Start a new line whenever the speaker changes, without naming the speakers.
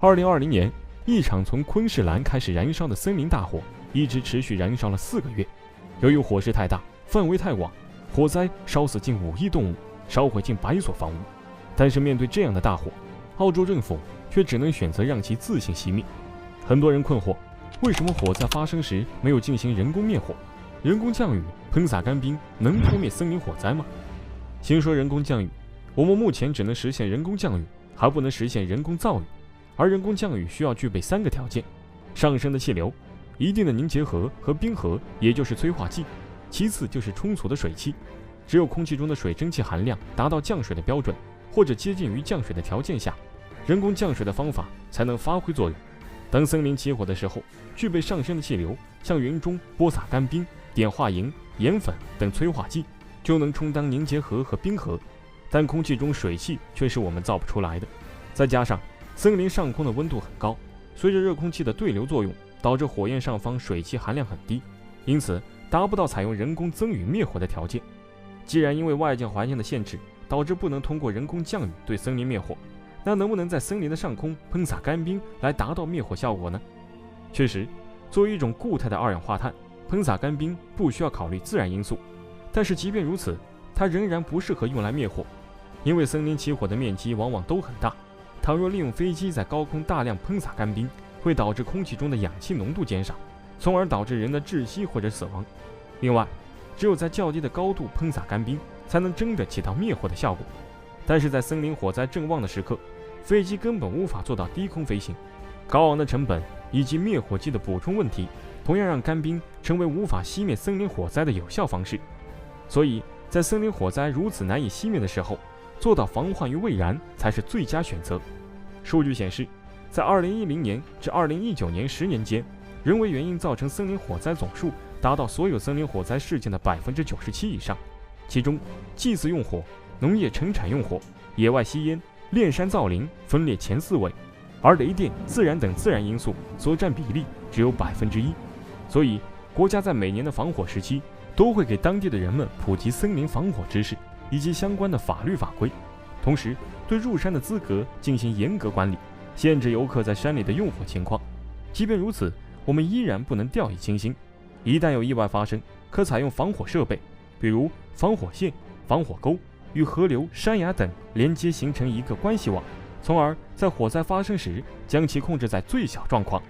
2020年，一场从昆士兰开始燃烧的森林大火，一直持续燃烧了4个月。由于火势太大，范围太广，火灾烧死近5亿动物，烧毁近100所房屋。但是面对这样的大火，澳洲政府却只能选择让其自行熄灭。很多人困惑，为什么火灾发生时没有进行人工灭火？人工降雨、喷洒干冰能扑灭森林火灾吗？先说人工降雨，我们目前只能实现人工降雨，还不能实现人工造雨。而人工降雨需要具备3个条件：上升的气流、一定的凝结核和冰核，也就是催化剂；其次就是充足的水汽。只有空气中的水蒸气含量达到降水的标准，或者接近于降水的条件下，人工降水的方法才能发挥作用。当森林起火的时候，具备上升的气流，向云中播撒干冰、碘化银、盐粉等催化剂，就能充当凝结核和冰核。但空气中水汽却是我们造不出来的。再加上森林上空的温度很高，随着热空气的对流作用，导致火焰上方水汽含量很低，因此达不到采用人工增雨灭火的条件。既然因为外界环境的限制，导致不能通过人工降雨对森林灭火，那能不能在森林的上空喷洒干冰来达到灭火效果呢？确实，作为一种固态的二氧化碳，喷洒干冰不需要考虑自然因素，但是即便如此，它仍然不适合用来灭火，因为森林起火的面积往往都很大，倘若利用飞机在高空大量喷洒干冰，会导致空气中的氧气浓度减少，从而导致人的窒息或者死亡。另外，只有在较低的高度喷洒干冰，才能真的起到灭火的效果。但是在森林火灾正旺的时刻，飞机根本无法做到低空飞行，高昂的成本以及灭火剂的补充问题，同样让干冰成为无法熄灭森林火灾的有效方式。所以在森林火灾如此难以熄灭的时候，做到防患于未然才是最佳选择。数据显示，在2010年至2019年10年间，人为原因造成森林火灾总数达到所有森林火灾事件的97%以上，其中祭祀用火、农业生产用火、野外吸烟、炼山造林分列前4位，而雷电、自然等自然因素所占比例只有1%。所以国家在每年的防火时期都会给当地的人们普及森林防火知识以及相关的法律法规，同时对入山的资格进行严格管理，限制游客在山里的用火情况。即便如此，我们依然不能掉以轻心，一旦有意外发生，可采用防火设备，比如防火线、防火沟，与河流、山崖等连接形成一个关系网，从而在火灾发生时将其控制在最小状况。